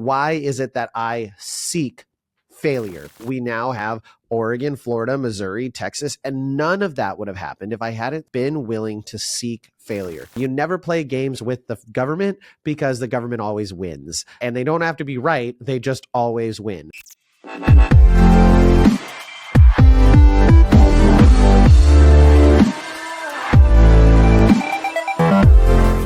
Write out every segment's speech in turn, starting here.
Why is it that I seek failure? We now have Oregon, Florida, Missouri, Texas, and none of that would have happened if I hadn't been willing to seek failure. You never play games with the government because the government always wins. And they don't have to be right, they just always win.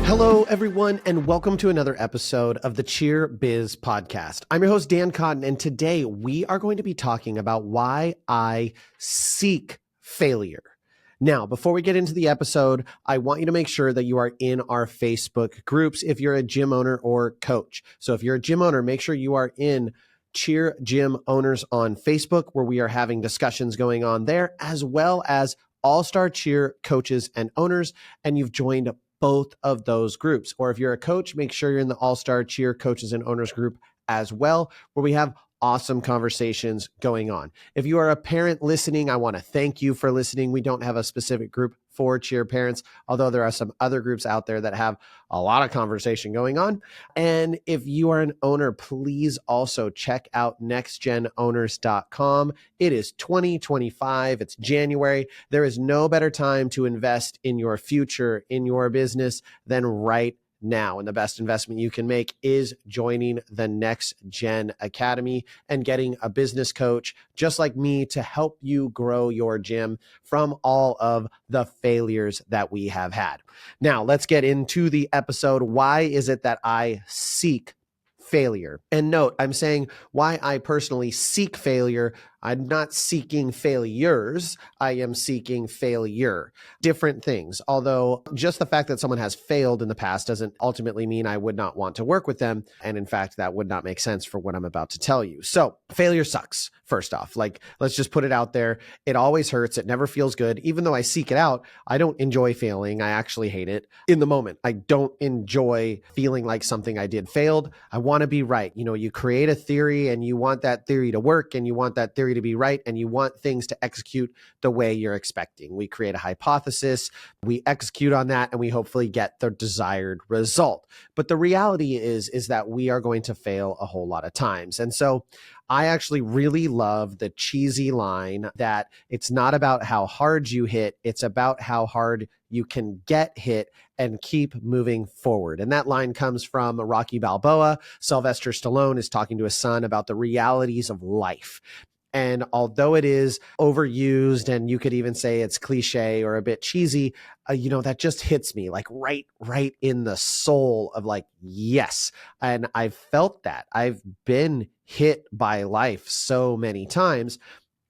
Hello, everyone, and welcome to another episode of the Cheer Biz Podcast. I'm your host, Dan Cotton, and today we are going to be talking about why I seek failure. Now, before we get into the episode, I want you to make sure that you are in our Facebook groups if you're a gym owner or coach. So if you're a gym owner, make sure you are in Cheer Gym Owners on Facebook, where we are having discussions going on there, as well as All-Star Cheer coaches and owners, and you've joined both of those groups. Or if you're a coach, make sure you're in the All-Star Cheer coaches and owners group as well, where we have awesome conversations going on. If you are a parent listening, I want to thank you for listening. We don't have a specific group for cheer parents, although there are some other groups out there that have a lot of conversation going on. And if you are an owner, please also check out nextgenowners.com. It is 2025. It's January. There is no better time to invest in your future, in your business than right now. And the best investment you can make is joining the Next Gen Academy and getting a business coach just like me to help you grow your gym from all of the failures that we have had. Now, let's get into the episode. Why is it that I seek failure? And note, I'm saying why I personally seek failure. I'm not seeking failures. I am seeking failure. Different things. Although just the fact that someone has failed in the past doesn't ultimately mean I would not want to work with them. And in fact, that would not make sense for what I'm about to tell you. So failure sucks, first off. Like, let's just put it out there. It always hurts. It never feels good. Even though I seek it out, I don't enjoy failing. I actually hate it in the moment. I don't enjoy feeling like something I did failed. I want to be right. You know, you create a theory and you want that theory to work and you want that theory to be right, and you want things to execute the way you're expecting. We create a hypothesis, we execute on that, and we hopefully get the desired result. But the reality is that we are going to fail a whole lot of times. And so I actually really love the cheesy line that it's not about how hard you hit, it's about how hard you can get hit and keep moving forward. And that line comes from Rocky Balboa. Sylvester Stallone is talking to his son about the realities of life. And although it is overused and you could even say it's cliche or a bit cheesy, that just hits me like right in the soul of like, yes. And I've felt that. I've been hit by life so many times.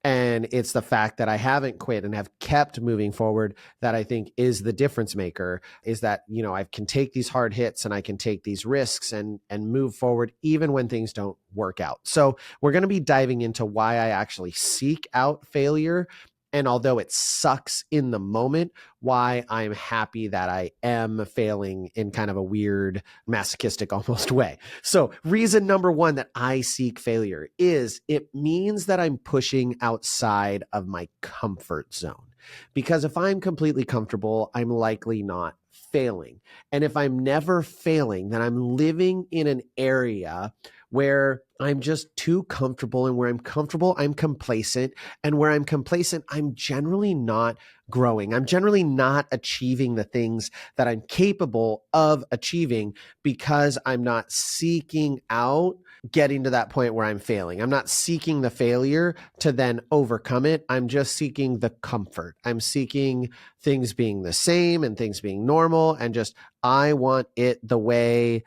And it's the fact that I haven't quit and have kept moving forward that I think is the difference maker, is that, I can take these hard hits and I can take these risks and move forward even when things don't work out. So we're going to be diving into why I actually seek out failure. And although it sucks in the moment, why I'm happy that I am failing in kind of a weird, masochistic almost way. So reason number one that I seek failure is it means that I'm pushing outside of my comfort zone. Because if I'm completely comfortable, I'm likely not failing. And if I'm never failing, then I'm living in an area where I'm just too comfortable, and where I'm comfortable, I'm complacent. And where I'm complacent, I'm generally not growing. I'm generally not achieving the things that I'm capable of achieving because I'm not seeking out getting to that point where I'm failing. I'm not seeking the failure to then overcome it. I'm just seeking the comfort. I'm seeking things being the same and things being normal, and just, I want it the way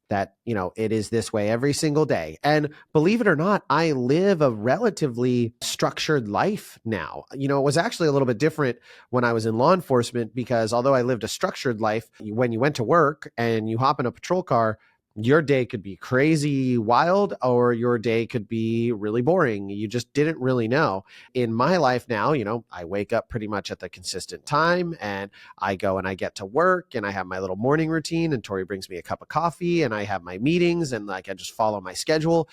that, it is this way every single day. And believe it or not, I live a relatively structured life now. It was actually a little bit different when I was in law enforcement, because although I lived a structured life, when you went to work and you hop in a patrol car, your day could be crazy wild, or your day could be really boring. You just didn't really know. In my life now, I wake up pretty much at the consistent time, and I go and I get to work, and I have my little morning routine, and Tori brings me a cup of coffee, and I have my meetings, and I just follow my schedule.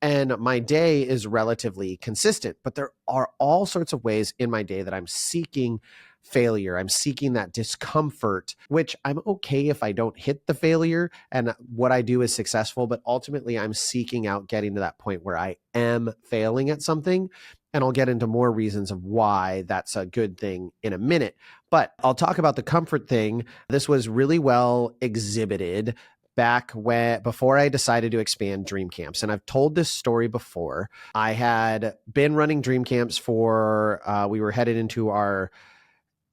And my day is relatively consistent, but there are all sorts of ways in my day that I'm seeking failure. I'm seeking that discomfort, which I'm okay if I don't hit the failure and what I do is successful, but ultimately I'm seeking out getting to that point where I am failing at something. And I'll get into more reasons of why that's a good thing in a minute. But I'll talk about the comfort thing. This was really well exhibited back before I decided to expand Dream Camps. And I've told this story before. I had been running Dream Camps for, we were headed into our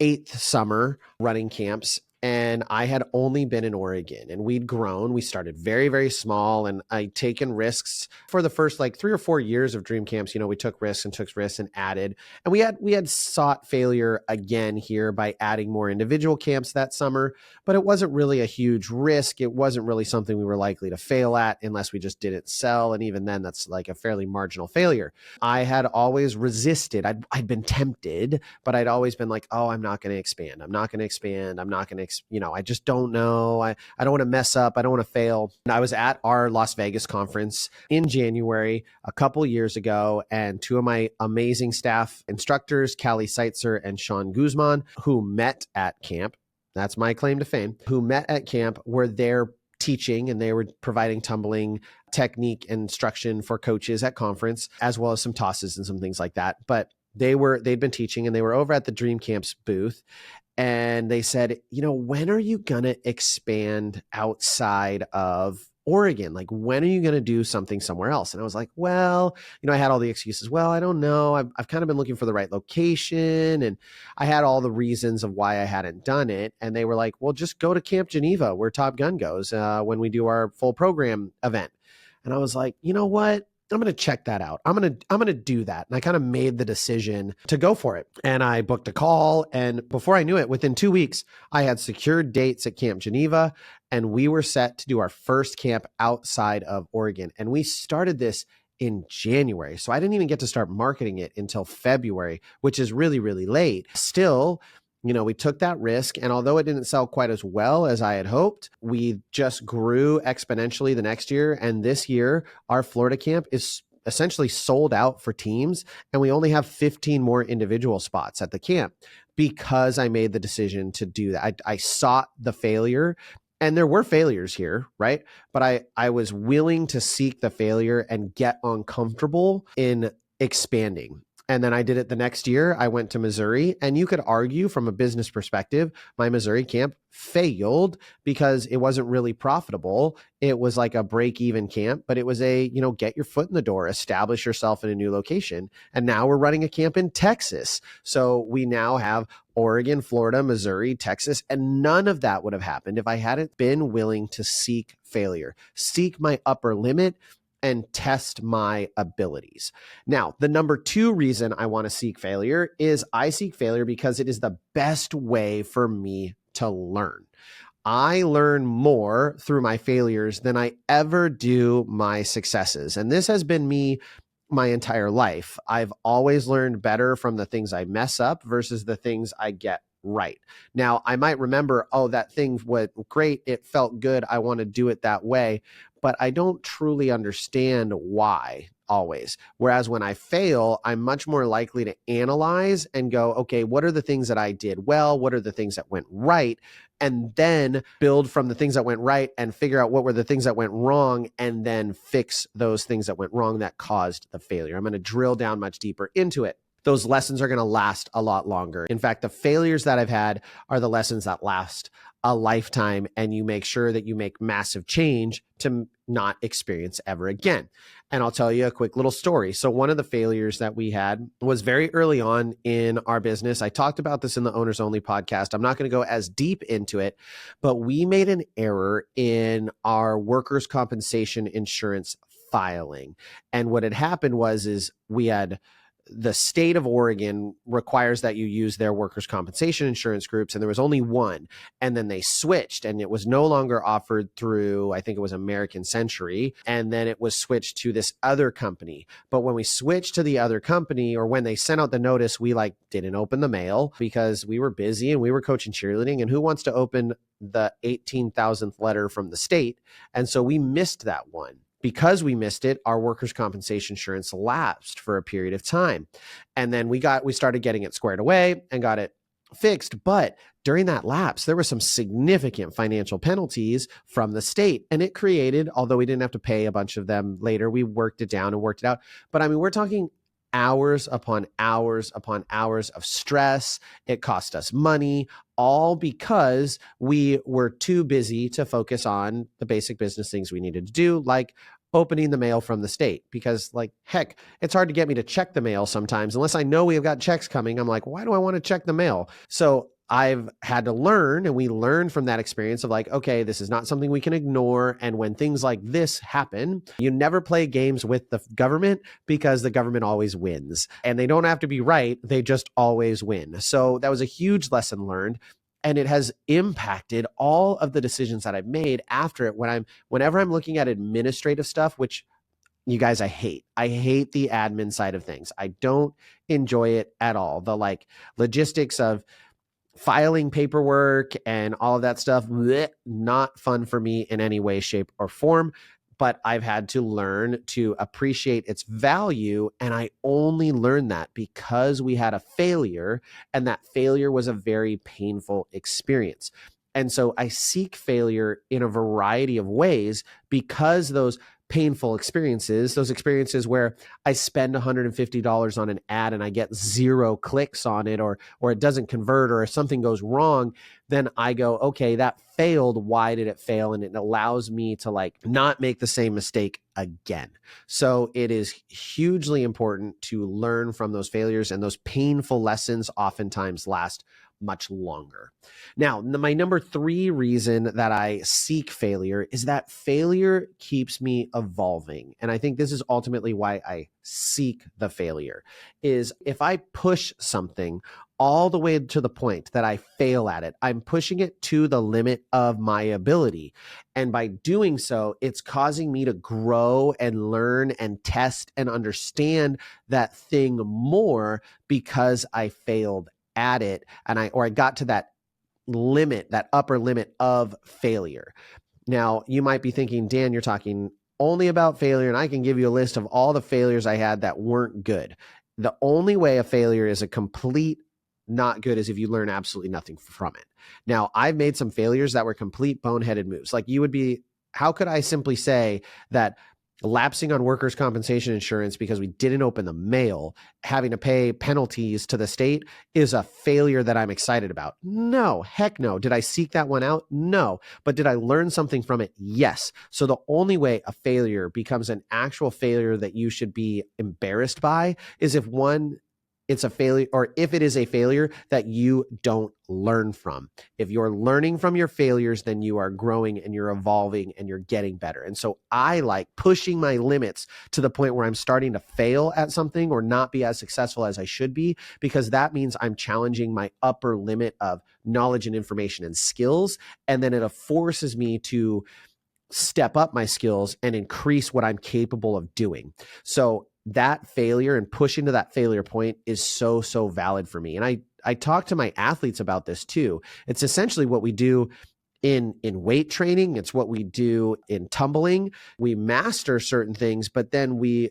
8th summer running camps. And I had only been in Oregon and we'd grown. We started very, very small and I'd taken risks for the first like 3 or 4 years of Dream Camps. We took risks and added, and we had sought failure again here by adding more individual camps that summer, but it wasn't really a huge risk. It wasn't really something we were likely to fail at unless we just didn't sell. And even then that's like a fairly marginal failure. I had always resisted. I'd been tempted, but I'd always been like, oh, I'm not going to expand. I'm not going to expand. I'm not going to I just don't know. I don't want to mess up. I don't want to fail. And I was at our Las Vegas conference in January a couple years ago, and 2 of my amazing staff instructors, Callie Seitzer and Sean Guzman, who met at camp, that's my claim to fame, who met at camp, were there teaching, and they were providing tumbling technique instruction for coaches at conference, as well as some tosses and some things like that. But they'd been teaching and they were over at the Dream Camps booth. And they said, when are you going to expand outside of Oregon? Like, when are you going to do something somewhere else? And I was like, well, I had all the excuses. Well, I don't know. I've kind of been looking for the right location. And I had all the reasons of why I hadn't done it. And they were like, well, just go to Camp Geneva where Top Gun goes when we do our full program event. And I was like, you know what? I'm going to check that out. I'm going to do that. And I kind of made the decision to go for it. And I booked a call. And before I knew it, within 2 weeks, I had secured dates at Camp Geneva, and we were set to do our first camp outside of Oregon. And we started this in January. So I didn't even get to start marketing it until February, which is really, really late. Still, we took that risk, and although it didn't sell quite as well as I had hoped, we just grew exponentially the next year. And this year, our Florida camp is essentially sold out for teams, and we only have 15 more individual spots at the camp because I made the decision to do that. I sought the failure, and there were failures here, right? But I was willing to seek the failure and get uncomfortable in expanding. And then I did it the next year. I went to Missouri, and you could argue from a business perspective, my Missouri camp failed because it wasn't really profitable. It was like a break-even camp, but it was a, get your foot in the door, establish yourself in a new location. And now we're running a camp in Texas. So we now have Oregon, Florida, Missouri, Texas, and none of that would have happened if I hadn't been willing to seek failure, seek my upper limit, and test my abilities. Now, the number 2 reason I want to seek failure is I seek failure because it is the best way for me to learn. I learn more through my failures than I ever do my successes. And this has been me my entire life. I've always learned better from the things I mess up versus the things I get right. Now, I might remember, oh, that thing went great. It felt good. I want to do it that way. But I don't truly understand why always. Whereas when I fail, I'm much more likely to analyze and go, okay, what are the things that I did well? What are the things that went right? And then build from the things that went right and figure out what were the things that went wrong and then fix those things that went wrong that caused the failure. I'm going to drill down much deeper into it. Those lessons are going to last a lot longer. In fact, the failures that I've had are the lessons that last a lifetime, and you make sure that you make massive change to not experience ever again. And I'll tell you a quick little story. So one of the failures that we had was very early on in our business. I talked about this in the Owners Only podcast. I'm not going to go as deep into it, but we made an error in our workers' compensation insurance filing. And what had happened is we had the state of Oregon requires that you use their workers' compensation insurance groups, and there was only one. And then they switched, and it was no longer offered through, I think it was American Century, and then it was switched to this other company. But when we switched to the other company, or when they sent out the notice, we didn't open the mail because we were busy and we were coaching cheerleading, and who wants to open the 18,000th letter from the state? And so we missed that one. Because we missed it, our workers' compensation insurance lapsed for a period of time. And then we started getting it squared away and got it fixed. But during that lapse, there were some significant financial penalties from the state. And it created, although we didn't have to pay a bunch of them later, we worked it down and worked it out. But I mean, we're talking hours upon hours upon hours of stress. It cost us money, all because we were too busy to focus on the basic business things we needed to do, like opening the mail from the state. Because, like, heck, it's hard to get me to check the mail sometimes. Unless I know we've got checks coming, I'm like, why do I want to check the mail? So I've had to learn, and we learned from that experience of like, okay, this is not something we can ignore. And when things like this happen, you never play games with the government, because the government always wins, and they don't have to be right. They just always win. So that was a huge lesson learned. And it has impacted all of the decisions that I've made after it. Whenever I'm looking at administrative stuff, which, you guys, I hate the admin side of things. I don't enjoy it at all. The like logistics of filing paperwork and all of that stuff, bleh, not fun for me in any way, shape, or form. But I've had to learn to appreciate its value. And I only learned that because we had a failure, and that failure was a very painful experience. And so I seek failure in a variety of ways, because those painful experiences, those experiences where I spend $150 on an ad and I get 0 clicks on it, or it doesn't convert, or if something goes wrong, then I go, okay, that failed. Why did it fail? And it allows me to like not make the same mistake again. So it is hugely important to learn from those failures, and those painful lessons oftentimes last much longer. Now, my number 3 reason that I seek failure is that failure keeps me evolving. And I think this is ultimately why I seek the failure, is if I push something all the way to the point that I fail at it, I'm pushing it to the limit of my ability. And by doing so, it's causing me to grow and learn and test and understand that thing more, because I failed at it, and I got to that limit, that upper limit of failure. Now, you might be thinking, Dan, you're talking only about failure, and I can give you a list of all the failures I had that weren't good. The only way a failure is a complete not good is if you learn absolutely nothing from it. Now, I've made some failures that were complete boneheaded moves. Like, you would be, how could I simply say that lapsing on workers' compensation insurance because we didn't open the mail, having to pay penalties to the state, is a failure that I'm excited about? No, heck no. Did I seek that one out? No. But did I learn something from it? Yes. So the only way a failure becomes an actual failure that you should be embarrassed by is if it's a failure, or if it is a failure that you don't learn from. If you're learning from your failures, then you are growing and you're evolving and you're getting better. And so I like pushing my limits to the point where I'm starting to fail at something or not be as successful as I should be, because that means I'm challenging my upper limit of knowledge and information and skills. And then it forces me to step up my skills and increase what I'm capable of doing. So that failure and pushing to that failure point is so valid for me. And I talk to my athletes about this too. It's essentially what we do in weight training. It's what we do in tumbling. We master certain things, but then we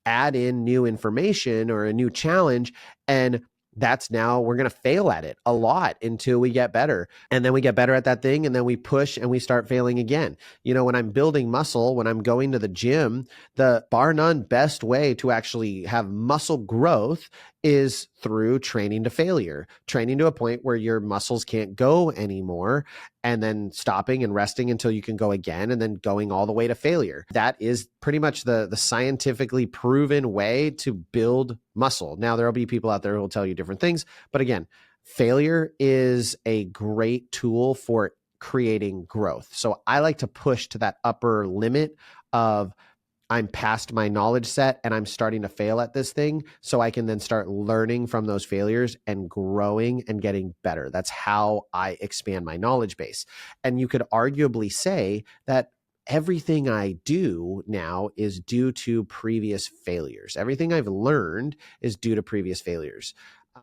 add in new information or a new challenge, and that's now we're going to fail at it a lot until we get better. And then we get better at that thing, and then we push and we start failing again. You know, when I'm building muscle, when I'm going to the gym, the bar none best way to actually have muscle growth is through training to failure, training to a point where your muscles can't go anymore, and then stopping and resting until you can go again, and then going all the way to failure. That is pretty much the scientifically proven way to build muscle. Now, there'll be people out there who will tell you different things, but again, failure is a great tool for creating growth. So I like to push to that upper limit of I'm past my knowledge set and I'm starting to fail at this thing, so I can then start learning from those failures and growing and getting better. That's how I expand my knowledge base. And you could arguably say that everything I do now is due to previous failures. Everything I've learned is due to previous failures.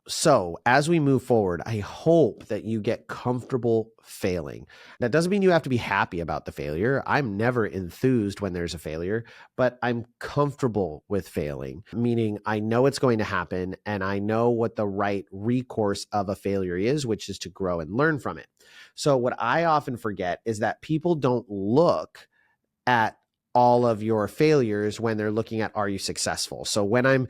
So as we move forward, I hope that you get comfortable failing. That doesn't mean you have to be happy about the failure. I'm never enthused when there's a failure, but I'm comfortable with failing, meaning I know it's going to happen and I know what the right recourse of a failure is, which is to grow and learn from it. So what I often forget is that people don't look at all of your failures when they're looking at, are you successful? So when I'm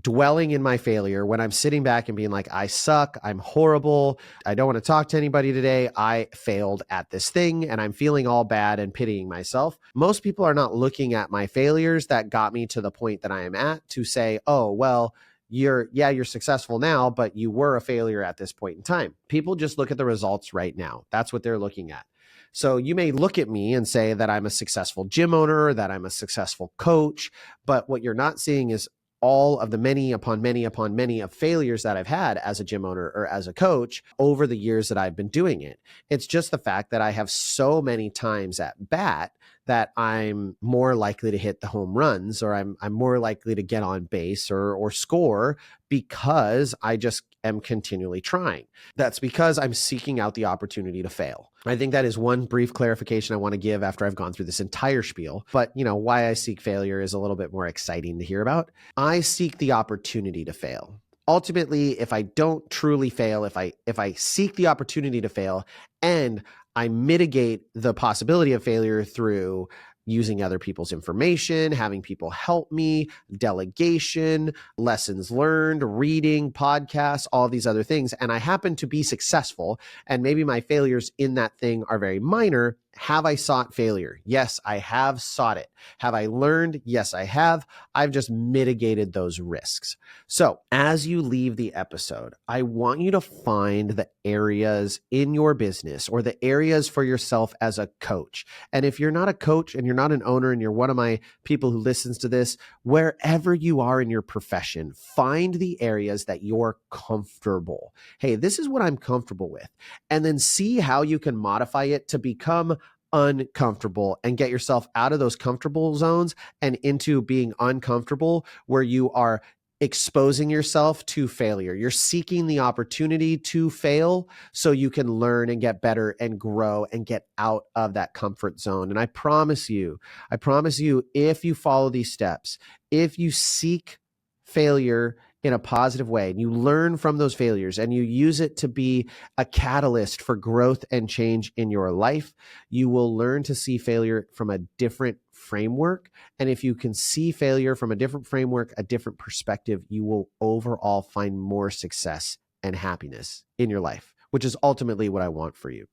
dwelling in my failure, when I'm sitting back and being like, I suck, I'm horrible, I don't want to talk to anybody today, I failed at this thing, and I'm feeling all bad and pitying myself. Most people are not looking at my failures that got me to the point that I am at to say, oh, well, you're successful now, but you were a failure at this point in time. People just look at the results right now. That's what they're looking at. So you may look at me and say that I'm a successful gym owner, that I'm a successful coach, but what you're not seeing is all of the many upon many upon many of failures that I've had as a gym owner or as a coach over the years that I've been doing it. It's just the fact that I have so many times at bat that I'm more likely to hit the home runs, or I'm more likely to get on base or score, because I just am continually trying. That's because I'm seeking out the opportunity to fail. I think that is one brief clarification I want to give after I've gone through this entire spiel. But why I seek failure is a little bit more exciting to hear about. I seek the opportunity to fail. Ultimately, if I don't truly fail, if I seek the opportunity to fail and I mitigate the possibility of failure through using other people's information, having people help me, delegation, lessons learned, reading, podcasts, all these other things, and I happen to be successful, and maybe my failures in that thing are very minor, have I sought failure? Yes, I have sought it. Have I learned? Yes, I have. I've just mitigated those risks. So as you leave the episode, I want you to find the areas in your business or the areas for yourself as a coach. And if you're not a coach and you're not an owner and you're one of my people who listens to this, wherever you are in your profession, find the areas that you're comfortable. Hey, this is what I'm comfortable with. And then see how you can modify it to become uncomfortable and get yourself out of those comfortable zones and into being uncomfortable, where you are exposing yourself to failure. You're seeking the opportunity to fail so you can learn and get better and grow and get out of that comfort zone. And I promise you, if you follow these steps, if you seek failure in a positive way and you learn from those failures and you use it to be a catalyst for growth and change in your life, you will learn to see failure from a different framework. And if you can see failure from a different framework, a different perspective, you will overall find more success and happiness in your life, which is ultimately what I want for you.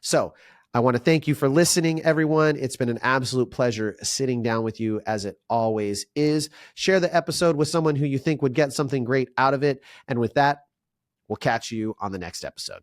So I want to thank you for listening, everyone. It's been an absolute pleasure sitting down with you, as it always is. Share the episode with someone who you think would get something great out of it. And with that, we'll catch you on the next episode.